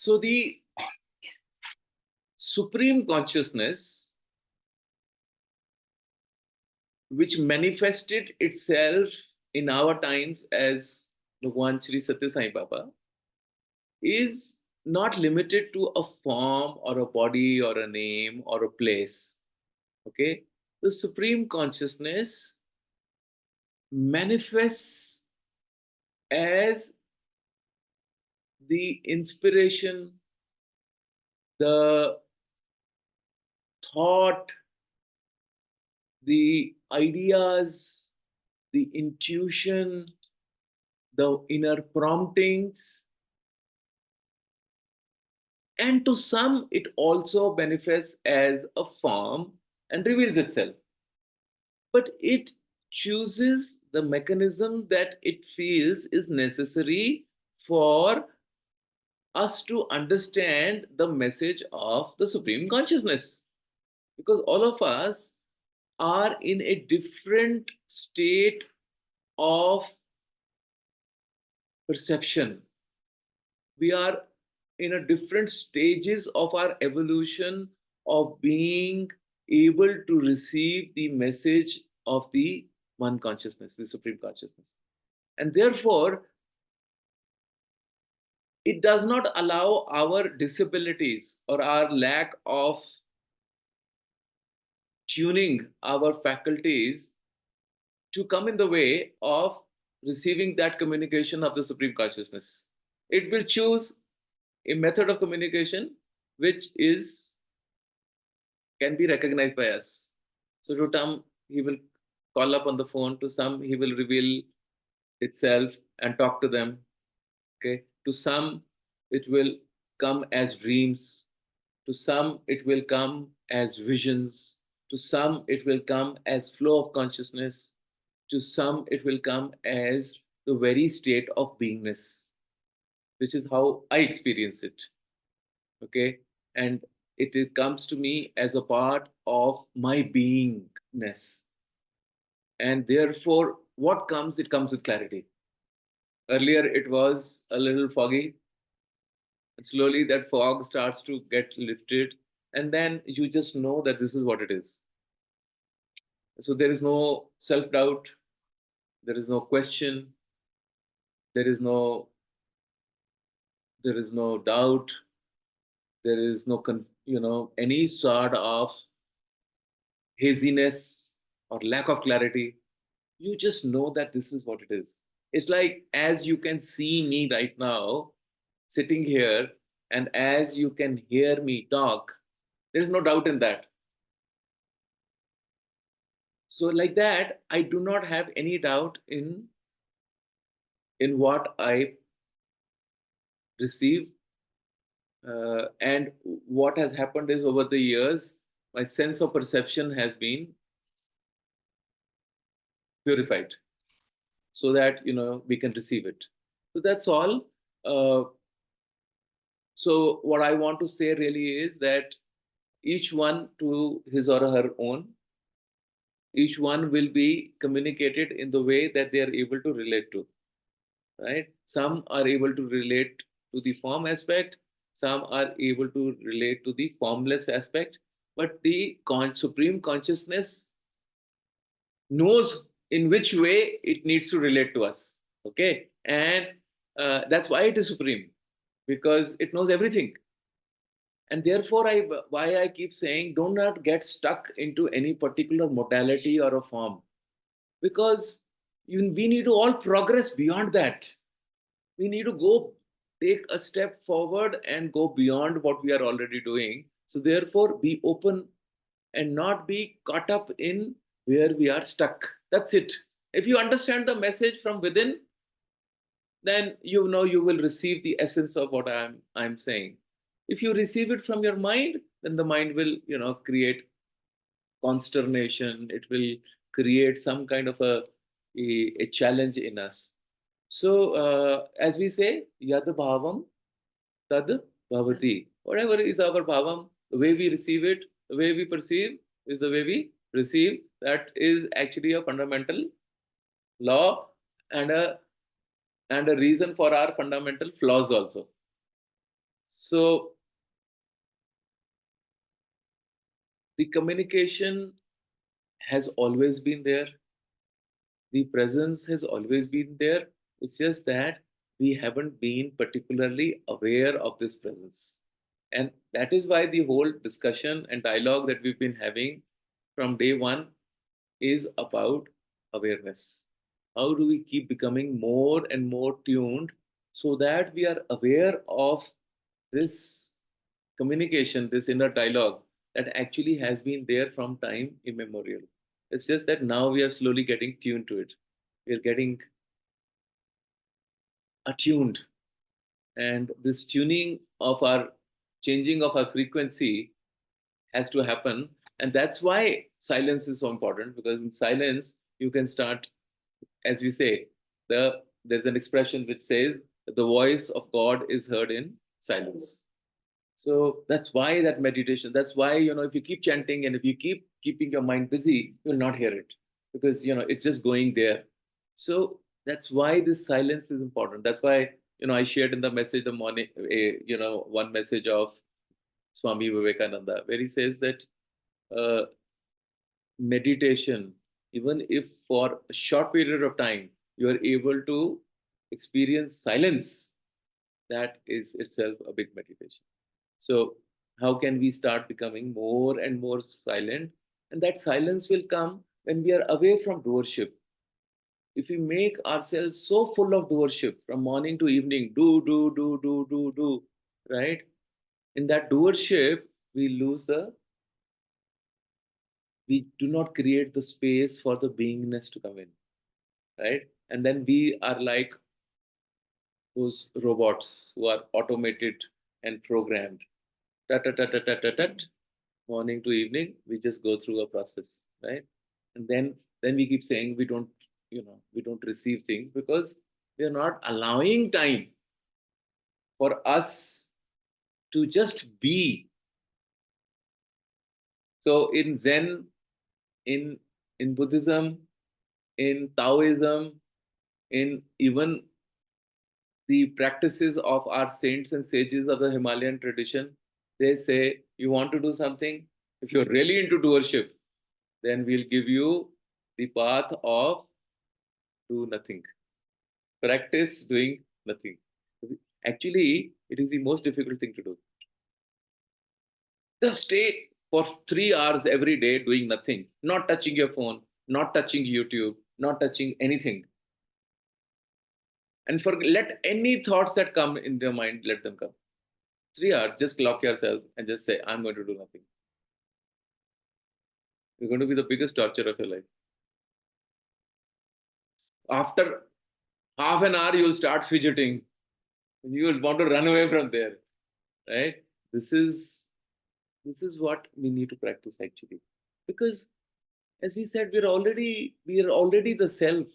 So the Supreme Consciousness, which manifested itself in our times as Bhagwan Sri Satya Sai Baba, is not limited to a form or a body or a name or a place. Okay? The Supreme Consciousness manifests as the inspiration, the thought, the ideas, the intuition, the inner promptings, and to some it also manifests as a form and reveals itself. But it chooses the mechanism that it feels is necessary for us to understand the message of the Supreme Consciousness. Because all of us are in a different state of perception. We are in a different stages of our evolution of being able to receive the message of the one consciousness, the Supreme Consciousness. And therefore, it does not allow our disabilities or our lack of tuning our faculties to come in the way of receiving that communication of the Supreme Consciousness. It will choose a method of communication which is can be recognized by us. So to some, he will call up on the phone. To some, he will reveal itself and talk to them. Okay. To some, it will come as dreams. To some, it will come as visions. To some, it will come as flow of consciousness. To some, it will come as the very state of beingness, which is how I experience it. Okay. And it comes to me as a part of my beingness. And therefore, what comes, it comes with clarity. Earlier, it was a little foggy. And slowly, that fog starts to get lifted. And then you just know that this is what it is. So there is no self doubt. There is no question. There is no doubt. There is no any sort of haziness or lack of clarity. You just know that this is what it is. It's like as you can see me right now sitting here, and as you can hear me talk, there is no doubt in that. So like that, I do not have any doubt in what I receive. And what has happened is, over the years, my sense of perception has been purified so that we can receive it. So that's all. So what I want to say really is that each one to his or her own, each one will be communicated in the way that they are able to relate to, right? Some are able to relate to the form aspect, some are able to relate to the formless aspect, but the Supreme Consciousness knows in which way it needs to relate to us, okay? And that's why it is supreme, because it knows everything. And therefore, why I keep saying, do not get stuck into any particular modality or a form, because we need to all progress beyond that. We need to go take a step forward and go beyond what we are already doing. So therefore, be open and not be caught up in where we are stuck. That's it. If you understand the message from within, then you will receive the essence of what I'm saying. If you receive it from your mind, then the mind will create consternation. It will create some kind of a challenge in us. So as we say, yad bhavam tad bhavati. Whatever is our bhavam, the way we receive it, the way we perceive is the way we receive. That is actually a fundamental law and a reason for our fundamental flaws also. So the communication has always been there. The presence has always been there. It's just that we haven't been particularly aware of this presence. And that is why the whole discussion and dialogue that we've been having from day one is about awareness. How do we keep becoming more and more tuned so that we are aware of this communication, this inner dialogue that actually has been there from time immemorial? It's just that now we are slowly getting tuned to it. We're getting attuned. And this tuning of our changing of our frequency has to happen. And that's why silence is so important, because in silence, you can start, as we say, there's an expression which says that the voice of God is heard in silence. So that's why that meditation, that's why, if you keep chanting and if you keep keeping your mind busy, you'll not hear it, because, it's just going there. So that's why this silence is important. That's why, I shared in the message the morning, one message of Swami Vivekananda, where he says that uh, meditation, even if for a short period of time, you are able to experience silence, that is itself a big meditation. So, how can we start becoming more and more silent? And that silence will come when we are away from doership. If we make ourselves so full of doership from morning to evening, do, right? In that doership, we do not create the space for the beingness to come in, right? And then we are like those robots who are automated and programmed. Tut, tut, tut, tut, tut, tut, tut. Morning to evening, we just go through a process, right? And then we keep saying we don't receive things because we are not allowing time for us to just be. So in Zen, in Buddhism, in Taoism, in even the practices of our saints and sages of the Himalayan tradition, they say you want to do something, if you're really into doership, then we'll give you the path of do nothing. Practice doing nothing. Actually, it is the most difficult thing to do. Just stay for 3 hours every day doing nothing, not touching your phone, not touching YouTube, not touching anything. And let any thoughts that come in your mind, let them come. 3 hours, just clock yourself and just say, I'm going to do nothing. It's going to be the biggest torture of your life. After half an hour, you'll start fidgeting. You will want to run away from there. Right? This is what we need to practice actually. Because as we said, we are already the self.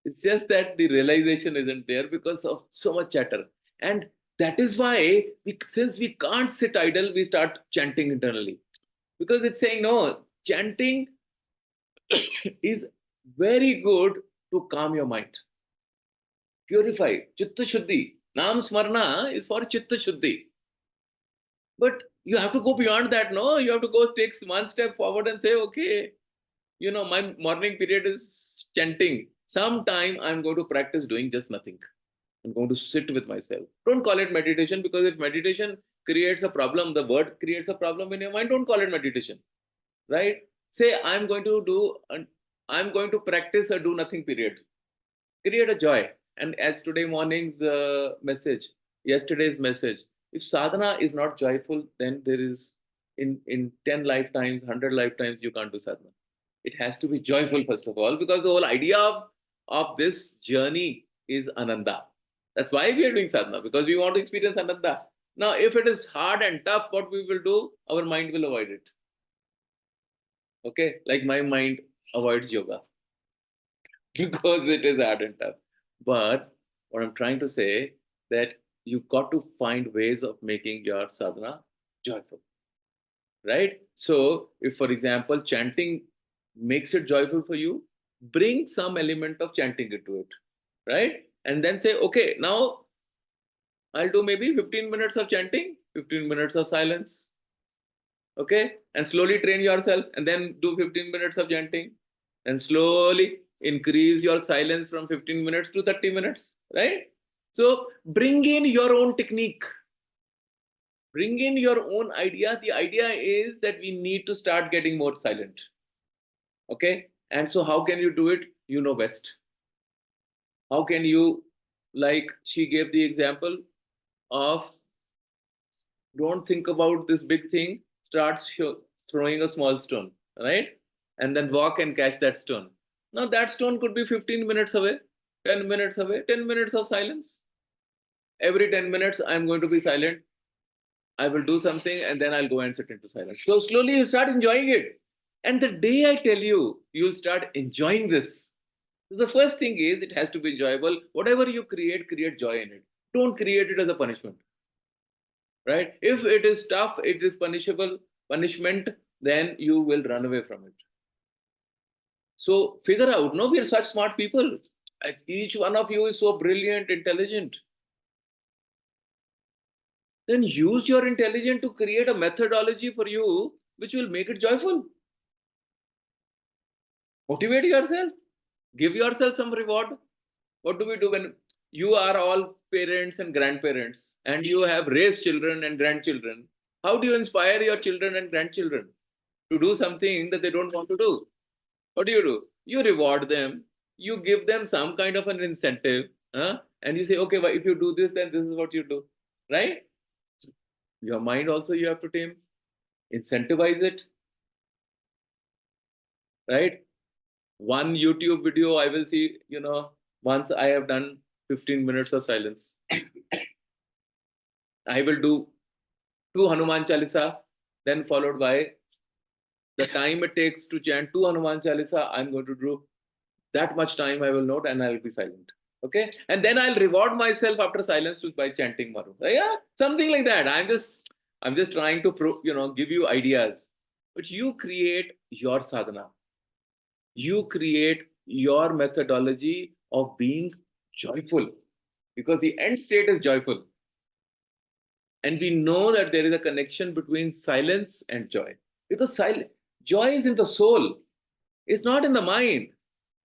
It's just that the realization isn't there because of so much chatter. And that is why since we can't sit idle, we start chanting internally. Because it's saying, no, chanting is very good to calm your mind, purify, chitta shuddhi. Nam smarna is for chitta shuddhi. But you have to go beyond that, no? You have to go take one step forward and say, okay, my morning period is chanting. Sometime I'm going to practice doing just nothing. I'm going to sit with myself. Don't call it meditation, because if meditation creates a problem, the word creates a problem in your mind, don't call it meditation, right? Say, I'm going to practice a do nothing period. Create a joy. And as today morning's message, yesterday's message, if sadhana is not joyful, then there is in 10 lifetimes, 100 lifetimes, you can't do sadhana. It has to be joyful, first of all, because the whole idea of this journey is ananda. That's why we are doing sadhana, because we want to experience ananda. Now, if it is hard and tough, what we will do, our mind will avoid it. Okay, like my mind avoids yoga because it is hard and tough. But what I'm trying to say, that you've got to find ways of making your sadhana joyful, right? So, if for example chanting makes it joyful for you, bring some element of chanting into it, right? And then say, okay, now I'll do maybe 15 minutes of chanting, 15 minutes of silence. Okay? And slowly train yourself and then do 15 minutes of chanting. And slowly increase your silence from 15 minutes to 30 minutes. Right? So bring in your own technique. Bring in your own idea. The idea is that we need to start getting more silent. Okay? And so how can you do it? You know best. How can you, like she gave the example of, don't think about this big thing, start throwing a small stone, right? And then walk and catch that stone. Now that stone could be 15 minutes away, 10 minutes away, 10 minutes of silence. Every 10 minutes, I'm going to be silent. I will do something and then I'll go and sit into silence. So slowly you start enjoying it. And the day I tell you, you'll start enjoying this. The first thing is it has to be enjoyable. Whatever you create, create joy in it. Don't create it as a punishment. Right? If it is tough, it is punishment, then you will run away from it. So figure out, no, we are such smart people. Each one of you is so brilliant, intelligent. Then use your intelligence to create a methodology for you which will make it joyful. Motivate yourself. Give yourself some reward. What do we do when you are all parents and grandparents and you have raised children and grandchildren? How do you inspire your children and grandchildren to do something that they don't want to do? What do? You reward them. You give them some kind of an incentive. And you say, okay, well, if you do this, then this is what you do. Right? Your mind also you have to tame. Incentivize it. Right? One YouTube video I will see, once I have done 15 minutes of silence. I will do 2 Hanuman Chalisa, then followed by the time it takes to chant 2 Hanuman Chalisa, I'm going to do that much time I will note and I'll be silent. Okay? And then I'll reward myself after silence by chanting Maru. Yeah, something like that. I'm just trying to give you ideas. But you create your sadhana. You create your methodology of being joyful. Because the end state is joyful. And we know that there is a connection between silence and joy. Because joy is in the soul. It's not in the mind.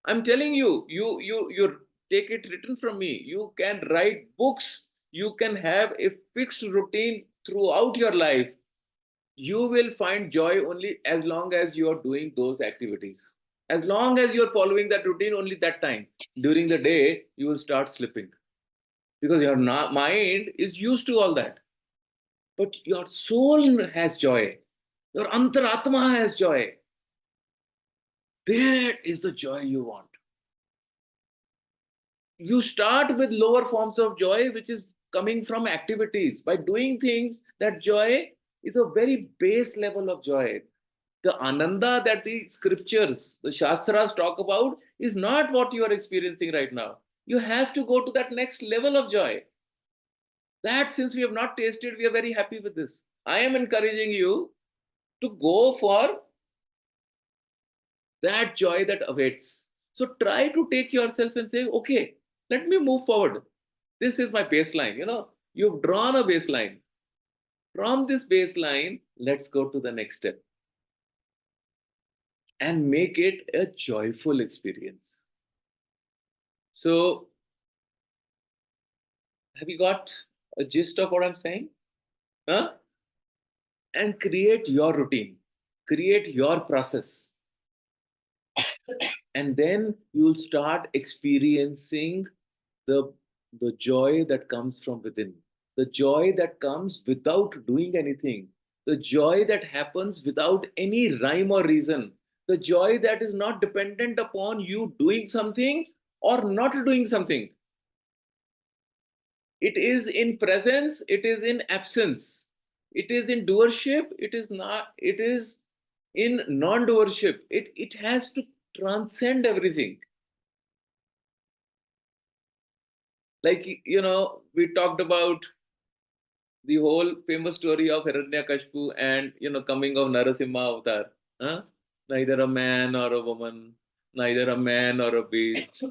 I'm telling you, you take it written from me. You can write books. You can have a fixed routine throughout your life. You will find joy only as long as you are doing those activities. As long as you're following that routine, only that time. During the day, you will start slipping. Because your mind is used to all that. But your soul has joy. Your antaratma has joy. There is the joy you want. You start with lower forms of joy, which is coming from activities. By doing things, that joy is a very base level of joy. The ananda that the scriptures, the shastras talk about is not what you are experiencing right now. You have to go to that next level of joy. That since we have not tasted, we are very happy with this. I am encouraging you to go for that joy that awaits. So try to take yourself and say, okay, let me move forward. This is my baseline. You've drawn a baseline. From this baseline, let's go to the next step and make it a joyful experience. So, have you got a gist of what I'm saying? Huh? And create your routine, create your process. And then you'll start experiencing the joy that comes from within, the joy that comes without doing anything, the joy that happens without any rhyme or reason, the joy that is not dependent upon you doing something or not doing something. It is in presence, it is in absence, it is in doership, it is in non-doership. It has to transcend everything. Like, we talked about the whole famous story of Hiranyakashipu and, coming of Narasimha avatar. Huh? Neither a man or a woman, neither a man or a beast,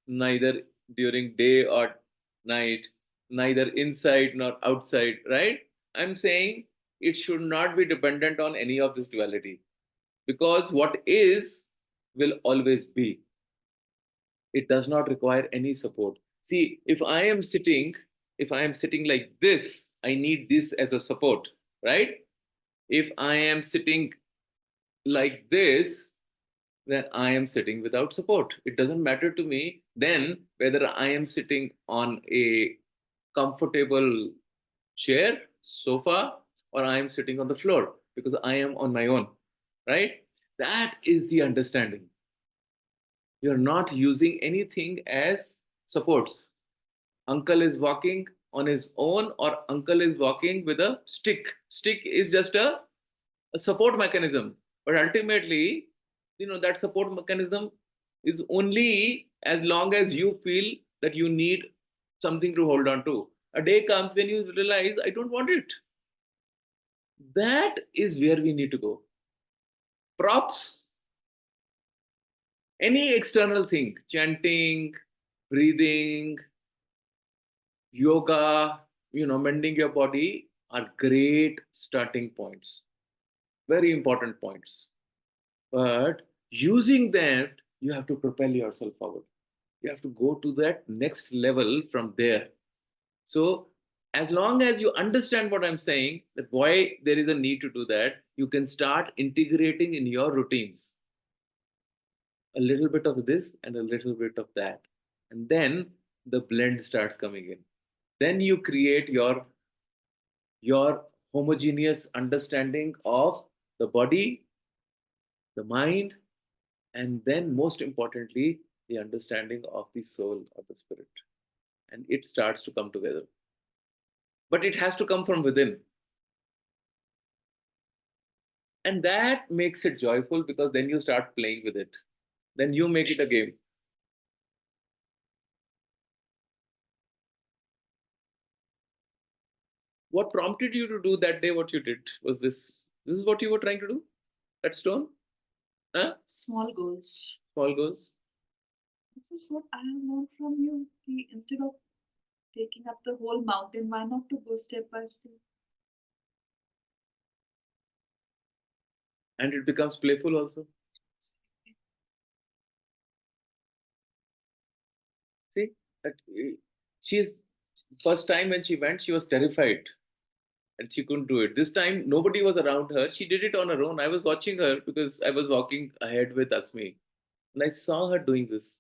neither during day or night, neither inside nor outside, right? I'm saying it should not be dependent on any of this duality, because what is will always be. It does not require any support. See, if I am sitting like this, I need this as a support, right? If I am sitting like this, then I am sitting without support. It doesn't matter to me then whether I am sitting on a comfortable chair, sofa, or I am sitting on the floor, because I am on my own, right? That is the understanding. You're not using anything as supports. Uncle is walking on his own, or uncle is walking with a stick. Stick is just a support mechanism. But ultimately, that support mechanism is only as long as you feel that you need something to hold on to. A day comes when you realize, I don't want it. That is where we need to go. Props, any external thing, chanting, breathing, yoga, mending your body are great starting points, very important points. But using that, you have to propel yourself forward. You have to go to that next level from there. So, as long as you understand what I'm saying, that why there is a need to do that, you can start integrating in your routines a little bit of this and a little bit of that. And then the blend starts coming in. Then you create your homogeneous understanding of the body, the mind, and then most importantly, the understanding of the soul or the spirit. And it starts to come together. But it has to come from within. And that makes it joyful, because then you start playing with it. Then you make it a game. What prompted you to do that day what you did? Was this is what you were trying to do? That stone? Huh? Small goals. Small goals? This is what I have learned from you. Instead of taking up the whole mountain, why not to go step by step? And it becomes playful also. See, that she's first time when she went, she was terrified and she couldn't do it. This time, nobody was around her. She did it on her own. I was watching her because I was walking ahead with Asmi, and I saw her doing this.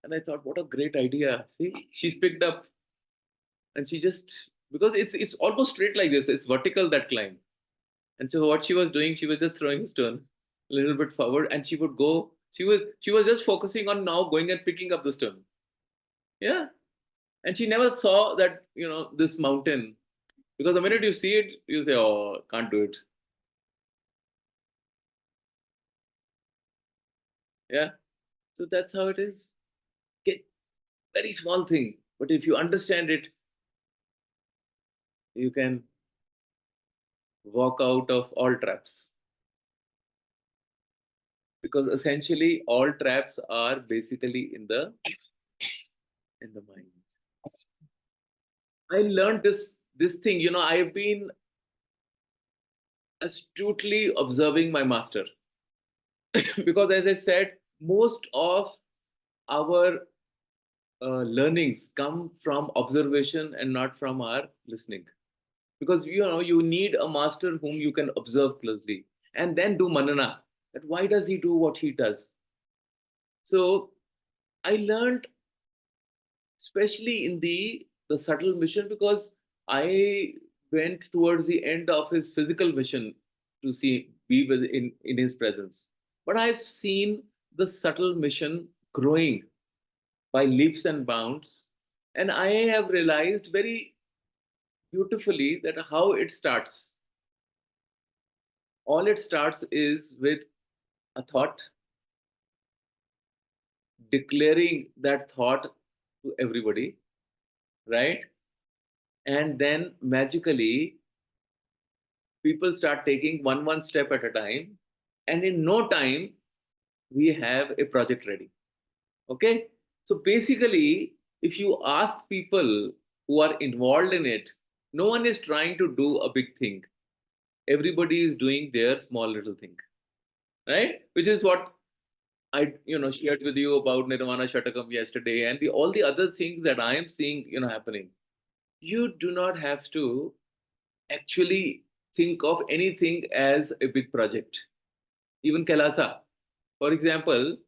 And I thought, what a great idea. See, she's picked up, and she just, because it's almost straight like this, it's vertical, that climb. And so what she was doing, she was just throwing a stone a little bit forward, and she would go. She was just focusing on now going and picking up the stone. Yeah, and she never saw that this mountain, because the minute you see it, you say, "Oh, can't do it." Yeah, so that's how it is. Okay, very small thing, but if you understand it, you can walk out of all traps, because essentially all traps are basically in the mind. I learned this thing. I've been astutely observing my master, because as I said, most of our learnings come from observation and not from our listening, because you need a master whom you can observe closely and then do manana, that why does he do what he does. So I learned, especially in the subtle mission, because I went towards the end of his physical mission to see be with in his presence, but I've seen the subtle mission growing by leaps and bounds, and I have realized very beautifully that how it starts. All it starts is with a thought, declaring that thought to everybody, right? And then magically people start taking one step at a time, and in no time we have a project ready. Okay, so basically, if you ask people who are involved in it, no one is trying to do a big thing. Everybody is doing their small little thing, right? Which is what I shared with you about Nirvana Shatakam yesterday, and all the other things that I am seeing happening. You do not have to actually think of anything as a big project. Even Kailasa, for example,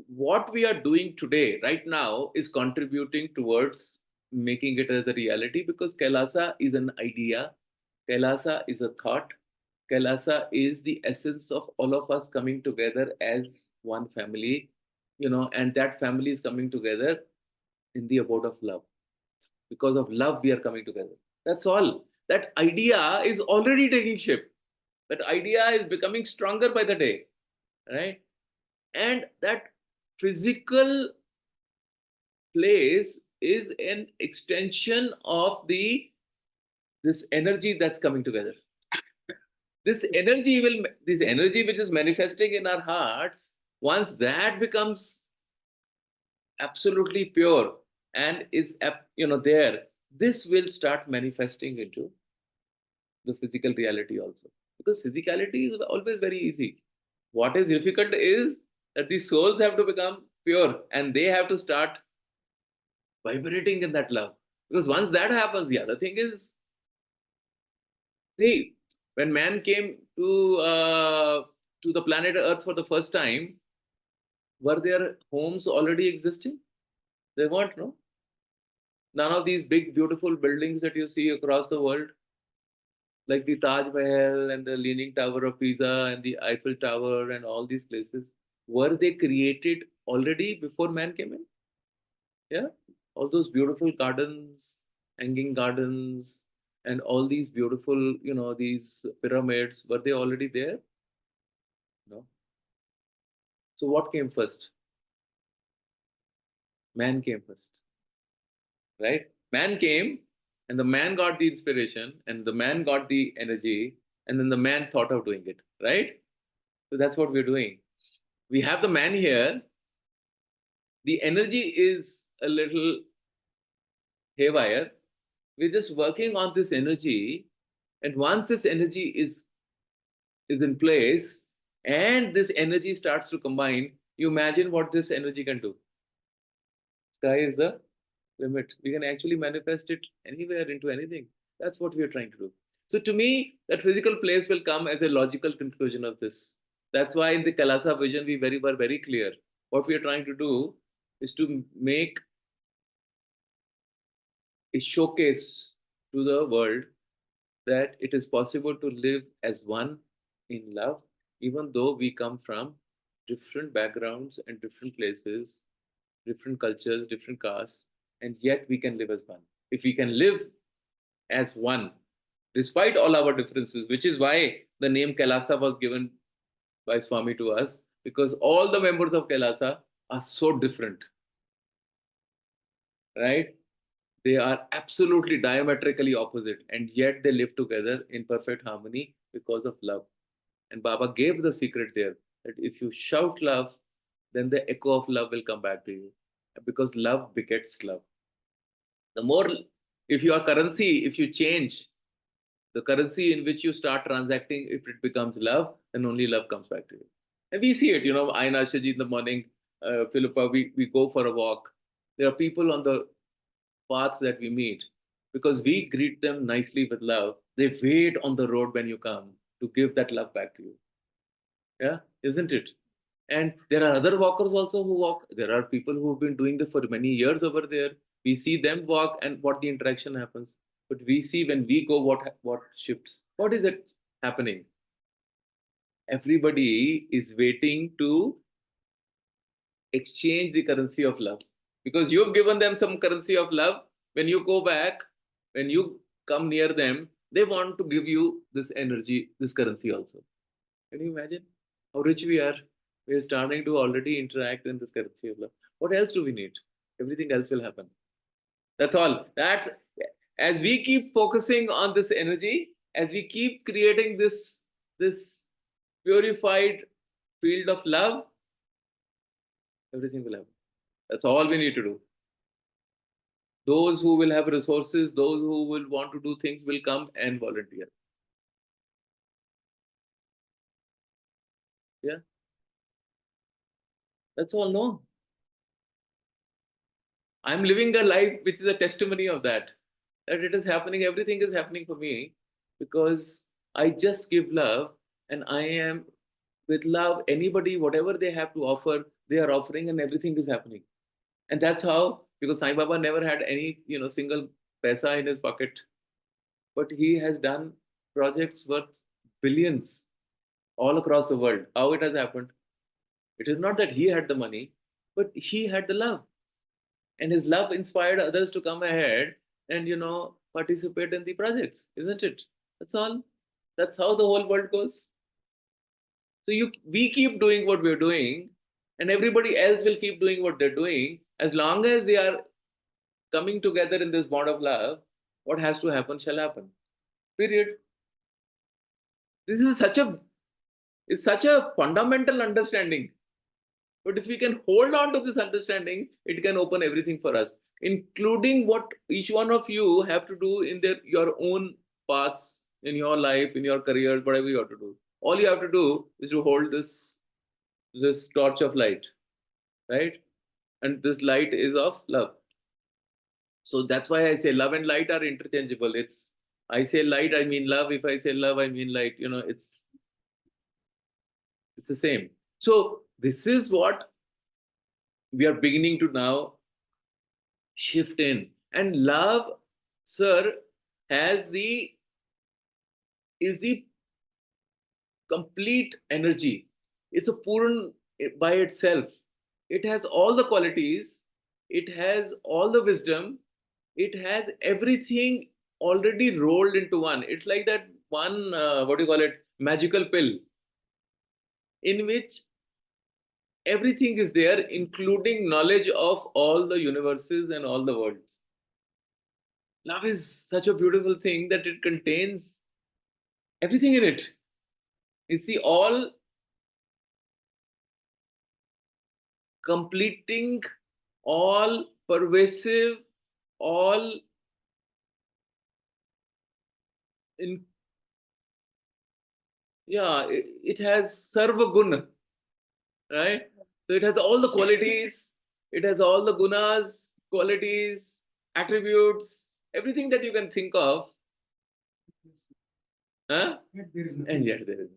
what we are doing today, right now, is contributing towards making it as a reality, because Kailasa is an idea, Kailasa is a thought, Kailasa is the essence of all of us coming together as one family, and that family is coming together in the abode of love. Because of love, we are coming together. That's all. That idea is already taking shape. That idea is becoming stronger by the day, right? And that physical place is an extension of this energy that's coming together. This energy which is manifesting in our hearts, once that becomes absolutely pure and is there, this will start manifesting into the physical reality also, because physicality is always very easy. What is difficult is that the souls have to become pure and they have to start vibrating in that love, because once that happens, the other thing is, see, when man came to the planet Earth for the first time, were their homes already existing? They weren't, no. None of these big beautiful buildings that you see across the world, like the Taj Mahal and the Leaning Tower of Pisa and the Eiffel Tower and all these places, were they created already before man came in? Yeah, all those beautiful gardens, hanging gardens, and all these beautiful, these pyramids, were they already there? No. So what came first? Man came first, right? Man came, and the man got the inspiration, and the man got the energy, and then the man thought of doing it, right? So that's what we're doing. We have the man here. The energy is a little haywire. We're just working on this energy, and once this energy is in place, and this energy starts to combine, you imagine what this energy can do. Sky is the limit. We can actually manifest it anywhere into anything. That's what we are trying to do. So to me, that physical place will come as a logical conclusion of this. That's why in the Kalasa vision, we were very clear. What we are trying to do is to make a showcase to the world that it is possible to live as one in love, even though we come from different backgrounds and different places, different cultures, different castes, and yet we can live as one. If we can live as one, despite all our differences, which is why the name Kailasa was given by Swami to us, because all the members of Kailasa are so different, right? They are absolutely diametrically opposite, and yet they live together in perfect harmony because of love. And Baba gave the secret there, that if you shout love, then the echo of love will come back to you, because love begets love. The more, if your currency, if you change the currency in which you start transacting, if it becomes love, then only love comes back to you. And we see it, I and Ashaji in the morning, Philippa, we go for a walk. There are people on the path that we meet, because we greet them nicely with love. They wait on the road when you come to give that love back to you. Yeah, isn't it? And there are other walkers also who walk. There are people who've been doing this for many years over there. We see them walk and what the interaction happens. But we see when we go, what shifts. What is it happening? Everybody is waiting to exchange the currency of love, because you've given them some currency of love. When you go back, when you come near them, they want to give you this energy, this currency also. Can you imagine how rich we are? We are starting to already interact in this currency of love. What else do we need? Everything else will happen. That's all. That's, as we keep focusing on this energy, as we keep creating this purified field of love, everything will happen. That's all we need to do. Those who will have resources, those who will want to do things will come and volunteer. Yeah, that's all. No, I'm living a life which is a testimony of that. That it is happening, everything is happening for me because I just give love, and I am with love. Anybody, whatever they have to offer, they are offering, and everything is happening. And that's how, because Sai Baba never had any, single paisa in his pocket, but he has done projects worth billions all across the world. How it has happened? It is not that he had the money, but he had the love, and his love inspired others to come ahead and participate in the projects, isn't it? That's all. That's how the whole world goes. So we keep doing what we're doing, and everybody else will keep doing what they're doing. As long as they are coming together in this bond of love, what has to happen shall happen. Period. This is such a fundamental understanding. But if we can hold on to this understanding, it can open everything for us, including what each one of you have to do in your own paths, in your life, in your career, whatever you have to do. All you have to do is to hold this torch of light, right? And this light is of love. So that's why I say love and light are interchangeable. I say light, I mean love. If I say love, I mean light. It's the same. So this is what we are beginning to now shift in. And love, sir, has the is the complete energy. It's a Puran by itself. It has all the qualities, it has all the wisdom, it has everything already rolled into one. It's like that one, what do you call it, magical pill, in which everything is there, including knowledge of all the universes and all the worlds. Love is such a beautiful thing that it contains everything in it. It's the all completing, all pervasive, all in, yeah, it has sarva guna, right? So it has all the qualities, it has all the gunas, qualities, attributes, everything that you can think of. Huh? And yet there is.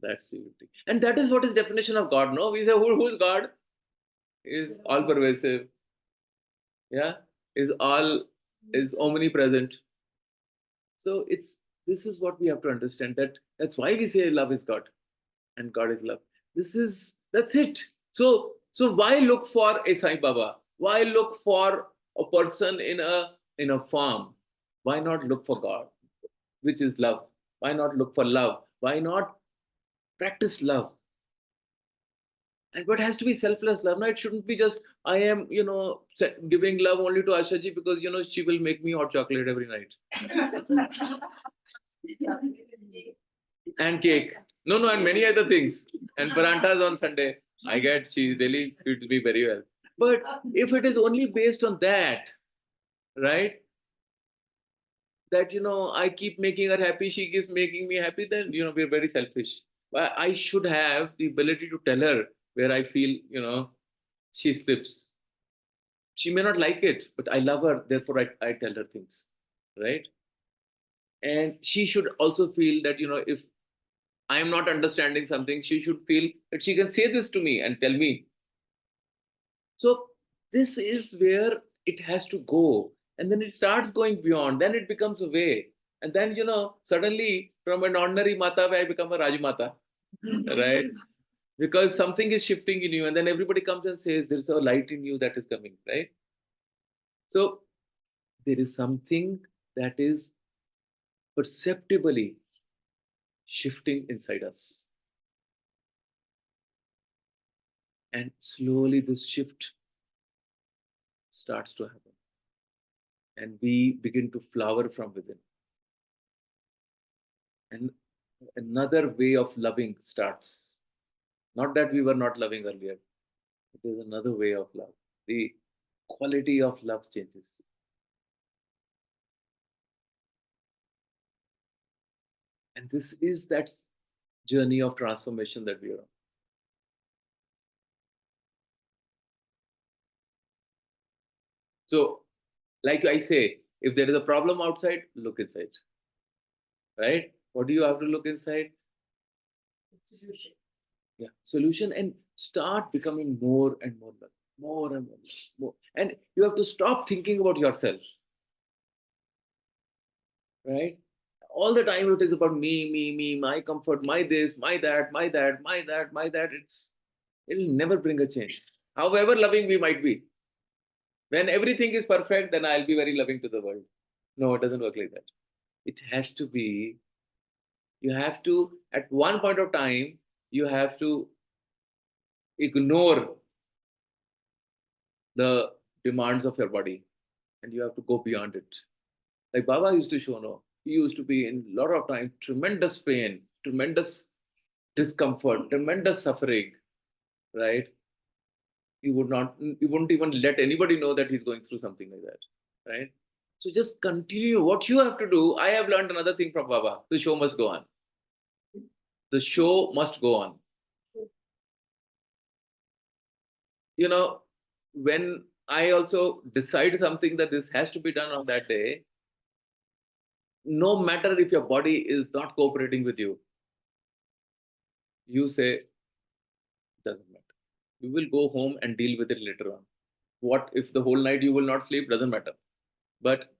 That's the beauty. And that is what is definition of God. No, we say who's God? Is all pervasive. Yeah, is omnipresent. So this is what we have to understand. That's why we say love is God, and God is love. That's it. So why look for a Sai Baba? Why look for a person in a farm? Why not look for God, which is love? Why not look for love? Why not practice love? And but it has to be selfless love. No, it shouldn't be just I am, giving love only to Ashaji because she will make me hot chocolate every night and cake. No, and many other things and parantas on Sunday. I get she really feeds me very well. But if it is only based on that, right? That I keep making her happy, she keeps making me happy, then we're very selfish. But I should have the ability to tell her where I feel she slips. She may not like it, but I love her, therefore I tell her things, right? And she should also feel that if I am not understanding something, she should feel that she can say this to me and tell me. So this is where it has to go. And then it starts going beyond. Then it becomes a way. And then, suddenly from an ordinary mata, I become a Rajmata, right? Because something is shifting in you. And then everybody comes and says, there's a light in you that is coming, right? So there is something that is perceptibly shifting inside us. And slowly this shift starts to happen. And we begin to flower from within. And another way of loving starts. Not that we were not loving earlier. It is another way of love. quality of love changes. And this is that journey of transformation that we are on. So, like I say, if there is a problem outside, look inside. Right? What do you have to look inside? Solution. Yeah, solution, and start becoming more and more loving, more and more, more. And you have to stop thinking about yourself. Right? All the time it is about me, my comfort, my this, my that, my that, my that, my that. It'll never bring a change. However loving we might be. When everything is perfect, then I'll be very loving to the world. No, it doesn't work like that. It has to be, you have to, at one point of time, you have to ignore the demands of your body and you have to go beyond it. Like Baba used to show, no, he used to be in a lot of time, tremendous pain, tremendous discomfort, tremendous suffering, right? He wouldn't even let anybody know that he's going through something like that, right? So just continue what you have to do. I have learned another thing from Baba: the show must go on. The show must go on. You know, when I also decide something that this has to be done on that day, no matter if your body is not cooperating with you, you say, doesn't matter. You will go home and deal with it later on. What if the whole night you will not sleep? Doesn't matter. But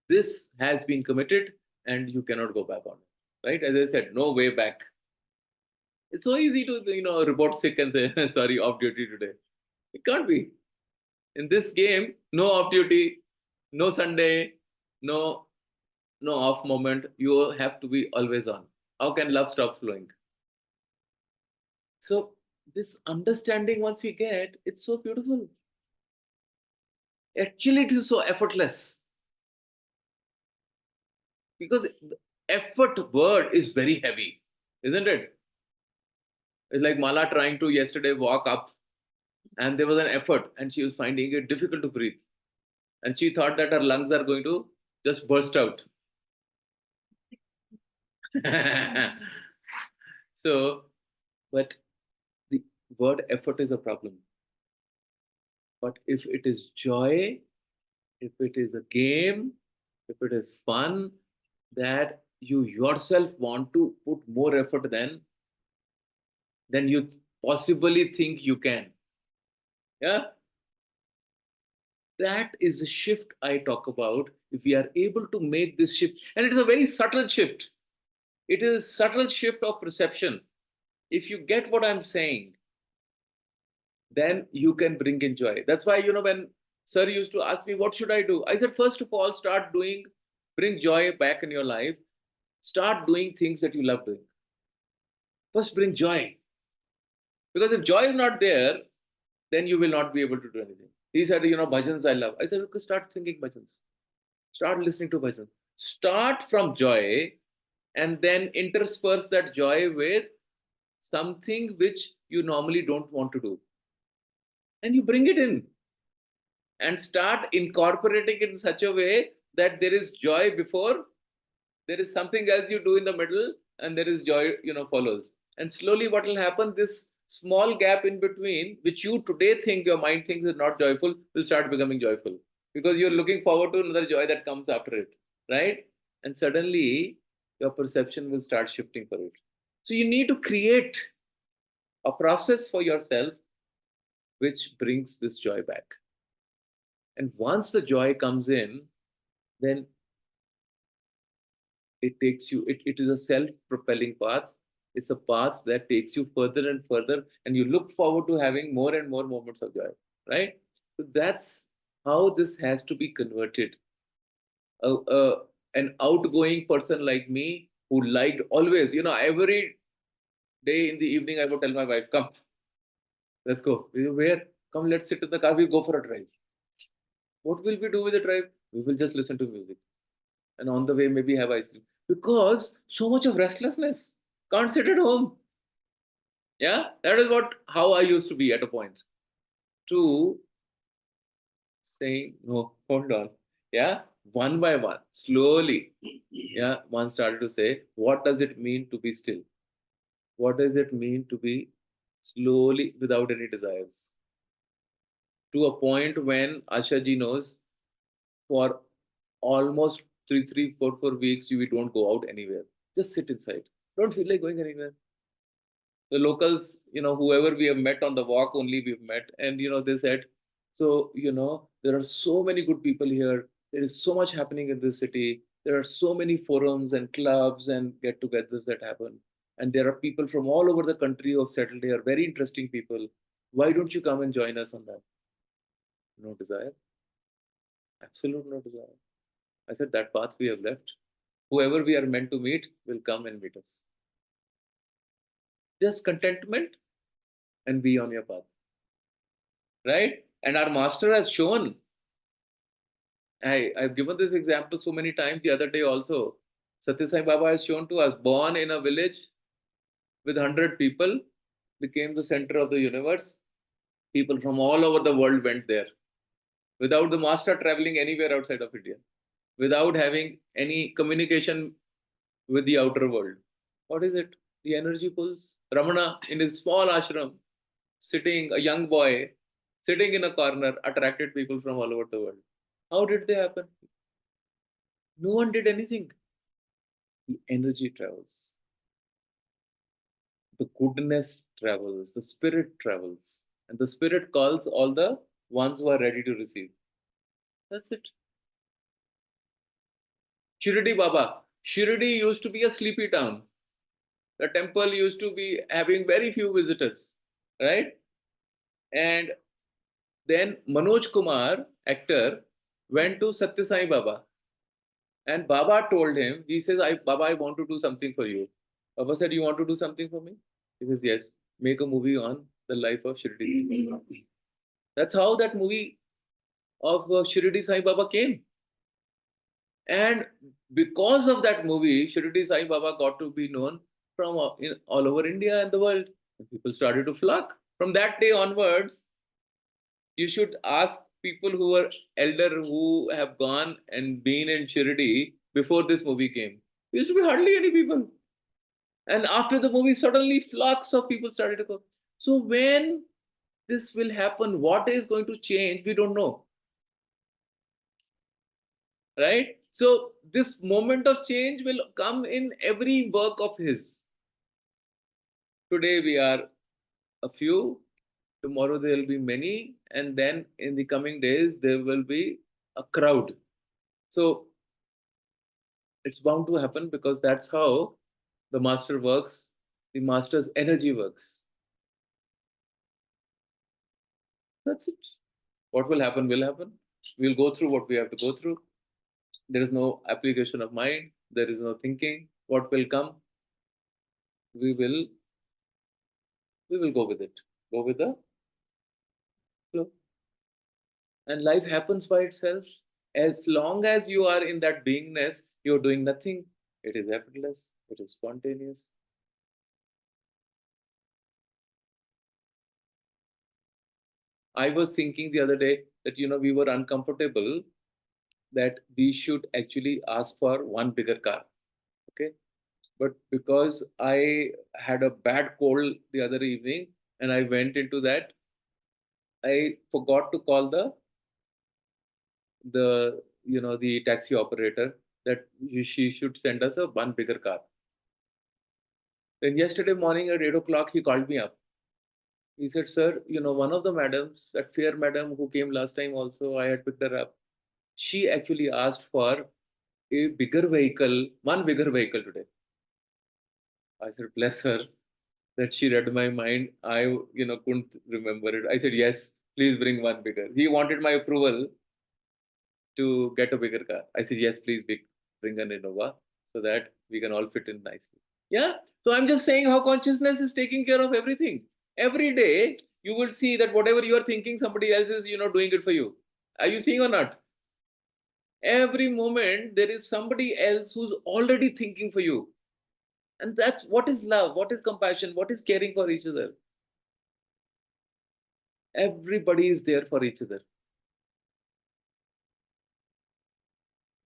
this has been committed and you cannot go back on it. Right? As I said, no way back. It's so easy to, report sick and say, sorry, off duty today. It can't be. In this game, no off duty, no Sunday, no off moment. You have to be always on. How can love stop flowing? So this understanding, once you get, it's so beautiful. Actually, it is so effortless because the effort word is very heavy, isn't it? It's like Mala trying to yesterday walk up, and there was an effort, and she was finding it difficult to breathe, and she thought that her lungs are going to just burst out. So, but the word effort is a problem. But if it is joy, if it is a game, if it is fun, that you yourself want to put more effort than you possibly think you can. Yeah, that is a shift I talk about. If we are able to make this shift, and it is a very subtle shift, it is a subtle shift of perception. If you get what I'm saying, then you can bring in joy. That's why, when sir used to ask me, what should I do? I said, first of all, start doing, bring joy back in your life. Start doing things that you love doing. First, bring joy. Because if joy is not there, then you will not be able to do anything. He said, bhajans I love. I said, okay, start singing bhajans. Start listening to bhajans. Start from joy and then intersperse that joy with something which you normally don't want to do. And you bring it in and start incorporating it in such a way that there is joy before, there is something else you do in the middle, and there is joy, follows. And slowly, what will happen, this small gap in between, which you today think your mind thinks is not joyful, will start becoming joyful because you're looking forward to another joy that comes after it, right? And suddenly, your perception will start shifting for it. So, you need to create a process for yourself which brings this joy back. And once the joy comes in, then it takes you, it is a self-propelling path. It's a path that takes you further and further, and you look forward to having more and more moments of joy, right? So that's how this has to be converted. An outgoing person like me who liked always, every day in the evening, I would tell my wife, come, let's go. Where? Come, let's sit in the car, we'll go for a drive. What will we do with the drive? We will just listen to music. And on the way, maybe have ice cream. Because so much of restlessness. Can't sit at home. Yeah, that is how I used to be at a point. To saying, no, hold on. Yeah, one by one, slowly. Yeah, one started to say, what does it mean to be still? What does it mean to be slowly without any desires? To a point when Ashaji knows for almost 4 weeks, we don't go out anywhere. Just sit inside. Don't feel like going anywhere. The locals, whoever we have met on the walk, only we've met. And, they said, so, there are so many good people here. There is so much happening in this city. There are so many forums and clubs and get togethers that happen. And there are people from all over the country who have settled here, very interesting people. Why don't you come and join us on that? No desire, absolute no desire. I said, that path we have left. Whoever we are meant to meet will come and meet us. Just contentment and be on your path. Right? And our master has shown. I've given this example so many times the other day also. Satya Sai Baba has shown to us, born in a village with 100 people, became the center of the universe. People from all over the world went there without the master traveling anywhere outside of India, without having any communication with the outer world. What is it? The energy pulls. Ramana in his small ashram, sitting, a young boy, sitting in a corner, attracted people from all over the world. How did they happen? No one did anything. The energy travels, the goodness travels, the spirit travels, and the spirit calls all the ones who are ready to receive. That's it. Shirdi Baba. Shirdi used to be a sleepy town. The temple used to be having very few visitors, right? And then Manoj Kumar, actor, went to Satya Sai Baba. And Baba told him, he says, Baba, I want to do something for you. Baba said, you want to do something for me? He says, yes, make a movie on the life of Shirdi Sai Baba. That's how that movie of Shirdi Sai Baba came. And because of that movie, Shirdi Sai Baba got to be known from all over India and the world. And people started to flock. From that day onwards, you should ask people who are elder who have gone and been in Shirdi before this movie came. There used to be hardly any people. And after the movie, suddenly flocks of people started to go. So when this will happen, what is going to change, we don't know. Right? So this moment of change will come in every work of his. Today we are a few, tomorrow there will be many, and then in the coming days there will be a crowd. So it's bound to happen because that's how the master works, the master's energy works. That's it. What will happen will happen. We'll go through what we have to go through. There is no application of mind, there is no thinking. What will come, we will go with it. Go with the flow. And life happens by itself. As long as you are in that beingness, you're doing nothing. It is effortless, it is spontaneous. I was thinking the other day that we were uncomfortable that we should actually ask for one bigger car. Okay. But because I had a bad cold the other evening and I went into that, I forgot to call the taxi operator that she should send us a one bigger car. Then yesterday morning at 8 o'clock, he called me up. He said, "Sir, one of the madams, that fair madam who came last time also, I had picked her up. She actually asked for a bigger vehicle, one bigger vehicle today." I said, "Bless her, that she read my mind. I, couldn't remember it." I said, "Yes, please bring one bigger." He wanted my approval to get a bigger car. I said, "Yes, please bring an Innova so that we can all fit in nicely." Yeah. So I'm just saying how consciousness is taking care of everything. Every day, you will see that whatever you are thinking, somebody else is, doing it for you. Are you seeing or not? Every moment, there is somebody else who's already thinking for you. And that's what is love, what is compassion, what is caring for each other. Everybody is there for each other.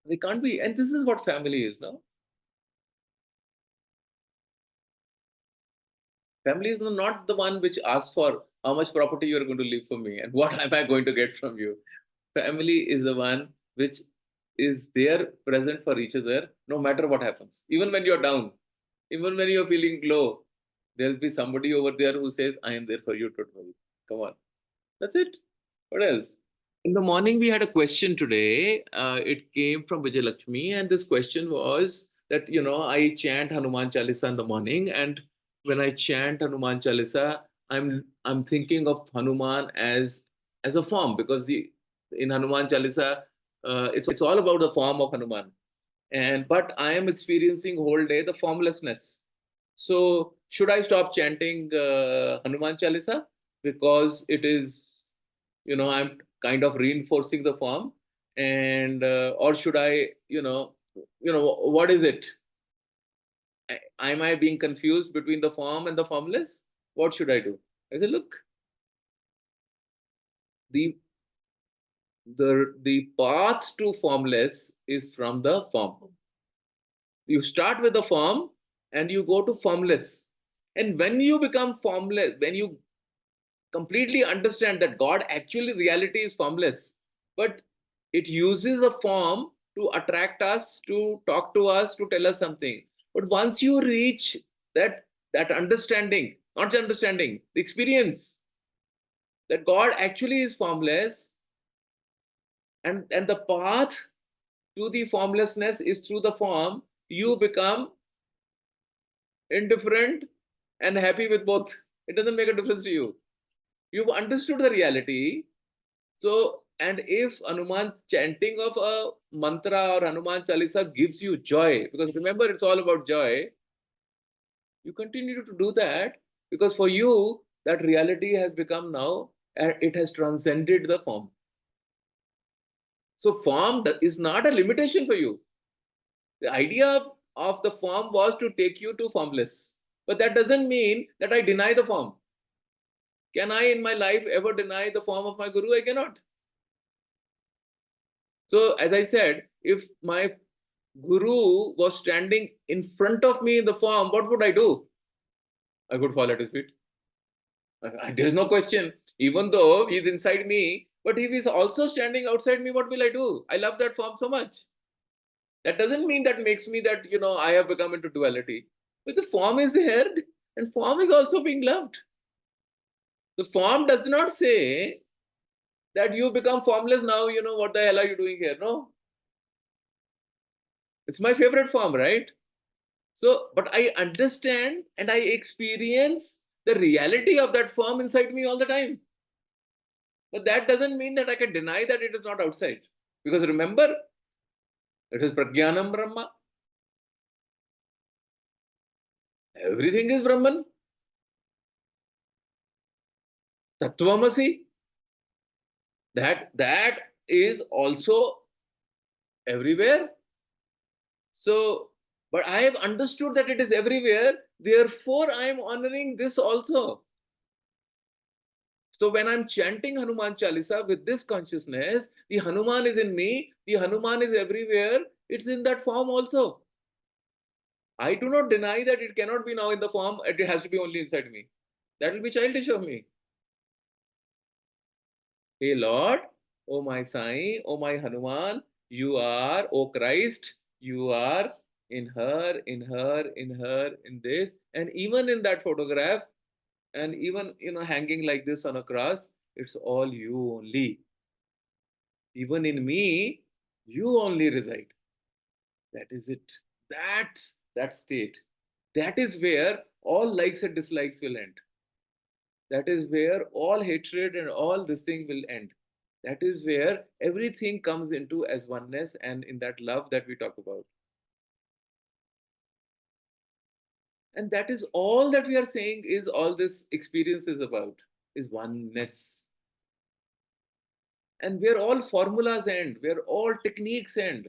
They can't be. And this is what family is now. Family is not the one which asks for how much property you're going to leave for me and what am I going to get from you. Family is the one which is there present for each other no matter what happens. Even when you're down, even when you're feeling low, there'll be somebody over there who says, I am there for you, don't worry. Come on. That's it. What else? In the morning, we had a question today. It came from Vijay Lakshmi, and this question was that I chant Hanuman Chalisa in the morning, and when I chant Hanuman Chalisa, I'm thinking of Hanuman as a form because the in Hanuman Chalisa, it's all about the form of Hanuman, and but I am experiencing whole day the formlessness. So should I stop chanting Hanuman Chalisa because it is I'm kind of reinforcing the form, and or should I what is it? Am I being confused between the form and the formless? What should I do? I said, look, the the path to formless is from the form. You start with the form and you go to formless. And when you become formless, when you completely understand that God actually reality is formless, but it uses a form to attract us, to talk to us, to tell us something. But once you reach that understanding, not the understanding, the experience that God actually is formless, and the path to the formlessness is through the form, you become indifferent and happy with both. It doesn't make a difference to you. You've understood the reality. So, and if Hanuman chanting of a mantra or Hanuman Chalisa gives you joy, because remember, it's all about joy, you continue to do that because for you, that reality has become now, it has transcended the form. So, form is not a limitation for you. The idea of the form was to take you to formless. But that doesn't mean that I deny the form. Can I in my life ever deny the form of my guru? I cannot. So, as I said, if my guru was standing in front of me in the form, what would I do? I would fall at his feet. There is no question. Even though he's inside me, but if he's also standing outside me, what will I do? I love that form so much. That doesn't mean that makes me that, I have become into duality. But the form is there and form is also being loved. The form does not say that you become formless now, what the hell are you doing here? No. It's my favorite form, right? So, but I understand and I experience the reality of that form inside me all the time. But that doesn't mean that I can deny that it is not outside. Because remember, it is Prajnanam Brahma. Everything is Brahman. Tattvamasi. That is also everywhere. So, but I have understood that it is everywhere. Therefore, I am honoring this also. So when I'm chanting Hanuman Chalisa with this consciousness, the Hanuman is in me, the Hanuman is everywhere, it's in that form also. I do not deny that it cannot be now in the form, it has to be only inside me. That will be childish of me. Hey Lord, oh my Sai, oh my Hanuman, you are, oh Christ, you are in her, in her, in her, in this, and even in that photograph, and even hanging like this on a cross, it's all you only. Even in me, you only reside. That is it. That's that state. That is where all likes and dislikes will end. That is where all hatred and all this thing will end. That is where everything comes into as oneness and in that love that we talk about. And that is all that we are saying is all this experience is about, is oneness. And where all formulas end, where all techniques end,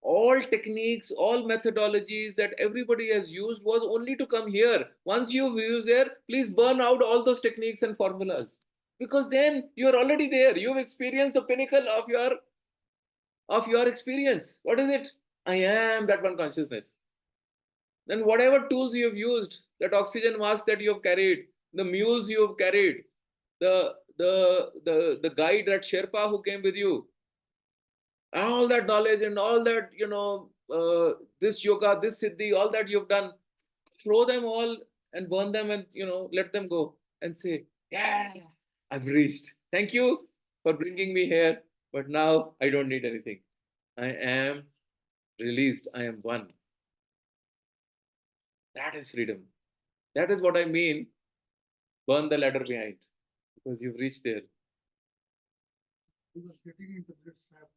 all techniques, all methodologies that everybody has used was only to come here. Once you've used there, please burn out all those techniques and formulas. Because then you're already there. You've experienced the pinnacle of your of your experience. What is it? I am that one consciousness. Then whatever tools you have used, that oxygen mask that you have carried, the mules you have carried, the guide, that Sherpa who came with you, all that knowledge and all that, this yoga, this siddhi, all that you've done, throw them all and burn them and, let them go and say, yeah, I've reached. Thank you for bringing me here, but now I don't need anything. I am released. I am one. That is freedom. That is what I mean. Burn the ladder behind, because you've reached there. We were getting into this trap